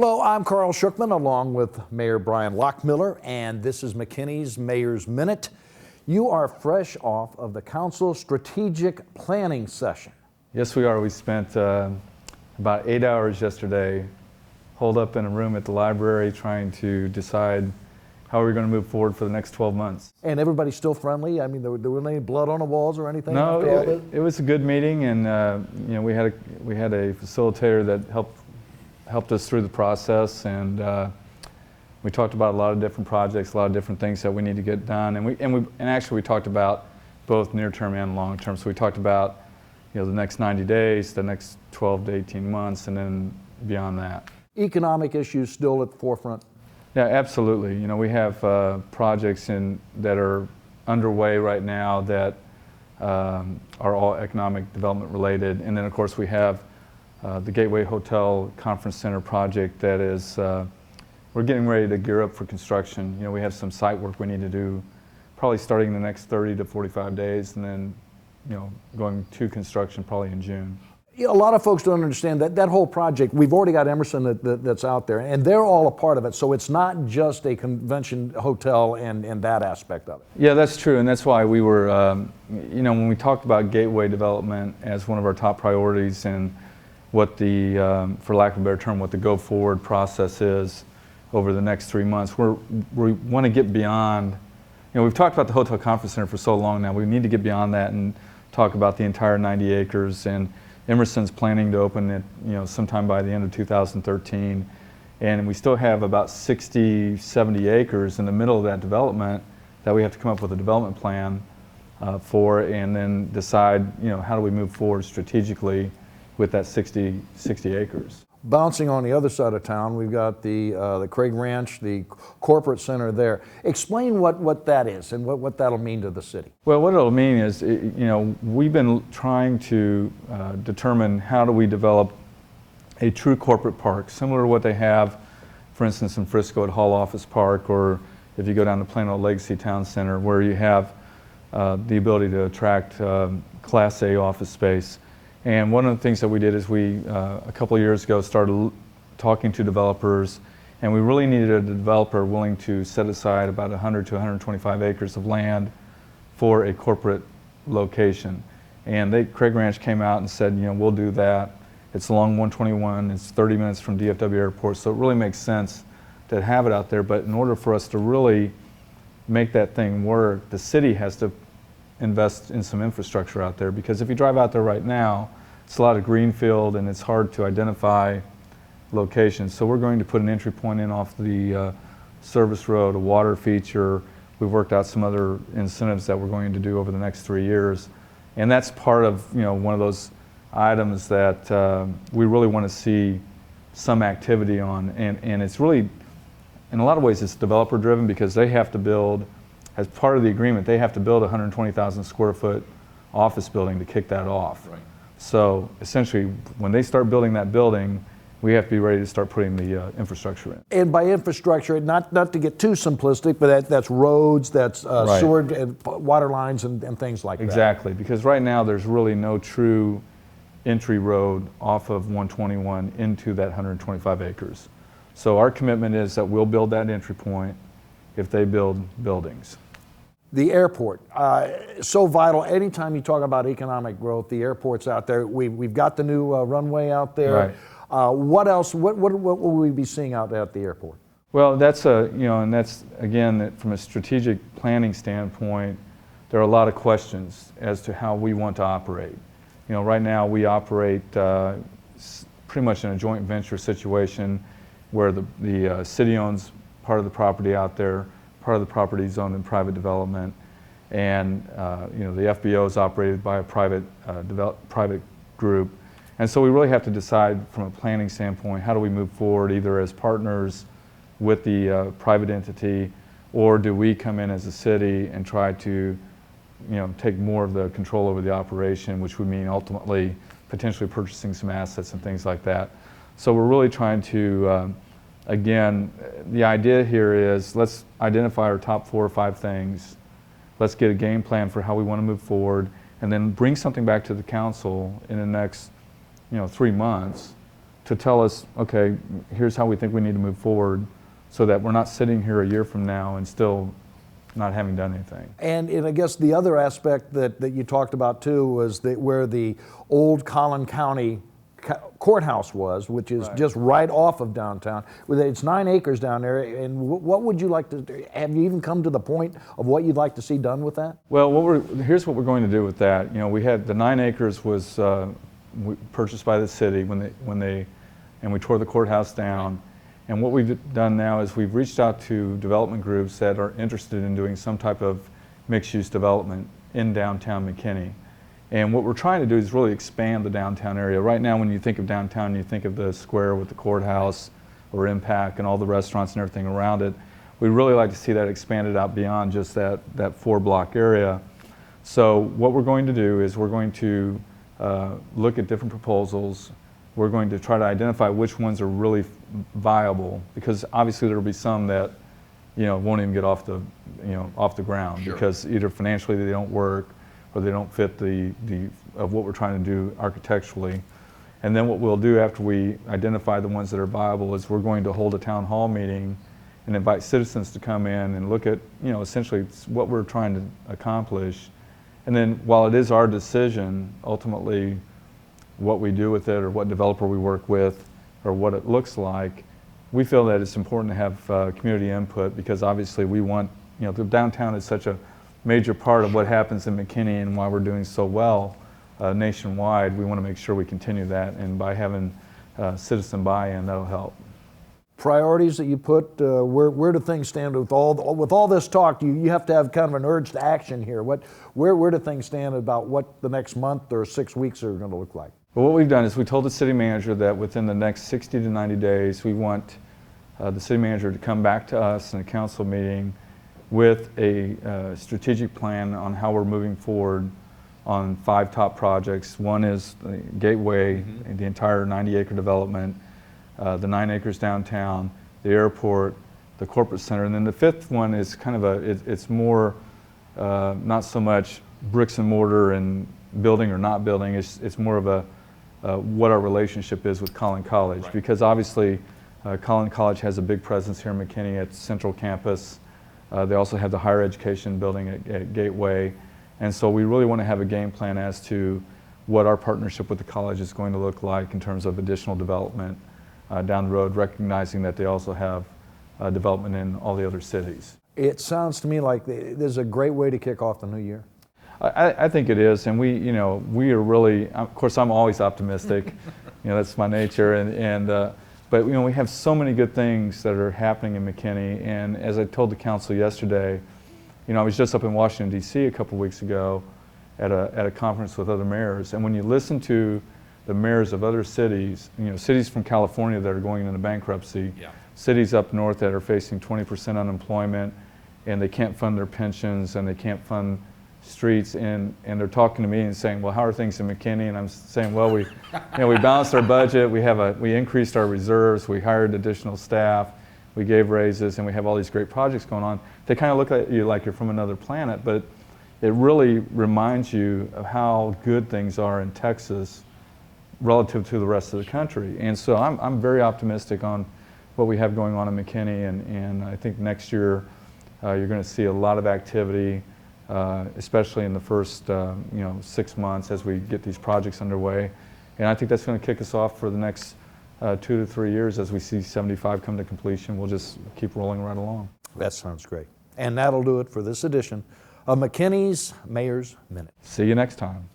Hello, I'm Carl Schuckman along with Mayor Brian Loughmiller, and this is McKinney's Mayor's Minute. You are fresh off of the council strategic planning session. Yes, we are. We spent about 8 hours yesterday holed up in a room at the library trying to decide how we're going to move forward for the next 12 months. And everybody's still friendly? I mean, there wasn't any blood on the walls or anything? No, it was a good meeting, and we had a facilitator that helped us through the process, and we talked about a lot of different projects, a lot of different things that we need to get done, and actually we talked about both near term and long term. So we talked about the next 90 days, the next 12 to 18 months, and then beyond that. Economic issues still at the forefront? Yeah, absolutely. We have projects that are underway right now that are all economic development related, and then of course we have the Gateway Hotel Conference Center project that is, we're getting ready to gear up for construction. We have some site work we need to do, probably starting in the next 30 to 45 days, and then going to construction probably in June. A lot of folks don't understand that whole project. We've already got Emerson that's out there, and they're all a part of it. So it's not just a convention hotel and that aspect of it. Yeah, that's true, and that's why we were, when we talked about Gateway development as one of our top priorities and what the, for lack of a better term, what the go-forward process is over the next 3 months. We want to get beyond, we've talked about the Hotel Conference Center for so long now. We need to get beyond that and talk about the entire 90 acres. And Emerson's planning to open it, sometime by the end of 2013. And we still have about 60, 70 acres in the middle of that development that we have to come up with a development plan for, and then decide, how do we move forward strategically with that 60 acres. Bouncing on the other side of town, we've got the Craig Ranch, the corporate center there. Explain what that is and what that'll mean to the city. Well, what it'll mean is, we've been trying to determine how do we develop a true corporate park, similar to what they have, for instance, in Frisco at Hall Office Park, or if you go down to Plano Legacy Town Center, where you have the ability to attract Class A office space. And one of the things that we did is we, a couple of years ago, started talking to developers, and we really needed a developer willing to set aside about 100 to 125 acres of land for a corporate location. And Craig Ranch came out and said, we'll do that. It's along 121, it's 30 minutes from DFW Airport, so it really makes sense to have it out there. But in order for us to really make that thing work, the city has to invest in some infrastructure out there, because if you drive out there right now, it's a lot of greenfield and it's hard to identify locations. So we're going to put an entry point in off the service road, a water feature. We've worked out some other incentives that we're going to do over the next 3 years, and that's part of one of those items that we really want to see some activity on. And it's really, in a lot of ways, it's developer driven, because they have to build, as part of the agreement, they have to build a 120,000 square foot office building to kick that off. Right. So essentially, when they start building that building, we have to be ready to start putting the infrastructure in. And by infrastructure, not to get too simplistic, but that's roads, that's right. Sewer and water lines and things like that. Exactly, because right now there's really no true entry road off of 121 into that 125 acres. So our commitment is that we'll build that entry point if they build buildings. The airport, so vital. Anytime you talk about economic growth, the airport's out there. We've got the new runway out there. Right. What else? What will we be seeing out there at the airport? Well, that's and that's again, from a strategic planning standpoint, there are a lot of questions as to how we want to operate. Right now we operate pretty much in a joint venture situation where the city owns part of the property out there, part of the property is owned in private development, and the FBO is operated by a private group. And so we really have to decide from a planning standpoint, how do we move forward, either as partners with the private entity, or do we come in as a city and try to take more of the control over the operation, which would mean ultimately potentially purchasing some assets and things like that. So we're really trying to again, the idea here is, let's identify our top 4 or 5 things. Let's get a game plan for how we want to move forward, and then bring something back to the council in the next 3 months to tell us, okay, here's how we think we need to move forward, so that we're not sitting here a year from now and still not having done anything. And I guess the other aspect that you talked about too was where the old Collin County courthouse was, which is just right off of downtown. It's 9 acres down there, and what would you like to do? Have you even come to the point of what you'd like to see done with that? Well, here's what we're going to do with that. We had the 9 acres was purchased by the city and we tore the courthouse down. And what we've done now is we've reached out to development groups that are interested in doing some type of mixed-use development in downtown McKinney. And what we're trying to do is really expand the downtown area. Right now, when you think of downtown, you think of the square with the courthouse or Impact and all the restaurants and everything around it. We'd really like to see that expanded out beyond just that 4-block area. So what we're going to do is we're going to look at different proposals. We're going to try to identify which ones are really viable, because obviously there will be some that won't even get off the ground because either financially they don't work or they don't fit of what we're trying to do architecturally. And then what we'll do after we identify the ones that are viable is we're going to hold a town hall meeting and invite citizens to come in and look at essentially what we're trying to accomplish. And then while it is our decision ultimately what we do with it or what developer we work with or what it looks like, we feel that it's important to have community input, because obviously we want, the downtown is such a major part of what happens in McKinney and why we're doing so well nationwide. We want to make sure we continue that, and by having citizen buy-in, that'll help. Priorities that you put, where do things stand with all this talk? You have to have kind of an urge to action here. Where do things stand about what the next month or 6 weeks are going to look like? Well, what we've done is we told the city manager that within the next 60 to 90 days, we want the city manager to come back to us in a council meeting with a strategic plan on how we're moving forward on 5 top projects. One is the Gateway, the entire 90-acre development, the 9 acres downtown, the airport, the corporate center, and then the 5th one is kind of it's more not so much bricks and mortar and building or not building. It's more of a what our relationship is with Collin College, because obviously Collin College has a big presence here in McKinney at Central Campus. They also have the higher education building at Gateway, and so we really want to have a game plan as to what our partnership with the college is going to look like in terms of additional development down the road, recognizing that they also have development in all the other cities. It sounds to me like this is a great way to kick off the new year. I think it is, and we are really, of course I'm always optimistic, that's my nature, but we have so many good things that are happening in McKinney, and as I told the council yesterday, I was just up in Washington D.C. a couple weeks ago at a conference with other mayors, and when you listen to the mayors of other cities, cities from California that are going into bankruptcy, cities up north that are facing 20% unemployment, and they can't fund their pensions and they can't fund streets, and they're talking to me and saying, well, how are things in McKinney? And I'm saying, well, we balanced our budget, we increased our reserves, we hired additional staff, we gave raises, and we have all these great projects going on. They kind of look at you like you're from another planet, but it really reminds you of how good things are in Texas relative to the rest of the country. And so I'm very optimistic on what we have going on in McKinney, and I think next year you're going to see a lot of activity, especially in the first 6 months as we get these projects underway. And I think that's going to kick us off for the next 2 to 3 years as we see 75 come to completion. We'll just keep rolling right along. That sounds great. And that'll do it for this edition of McKinney's Mayor's Minute. See you next time.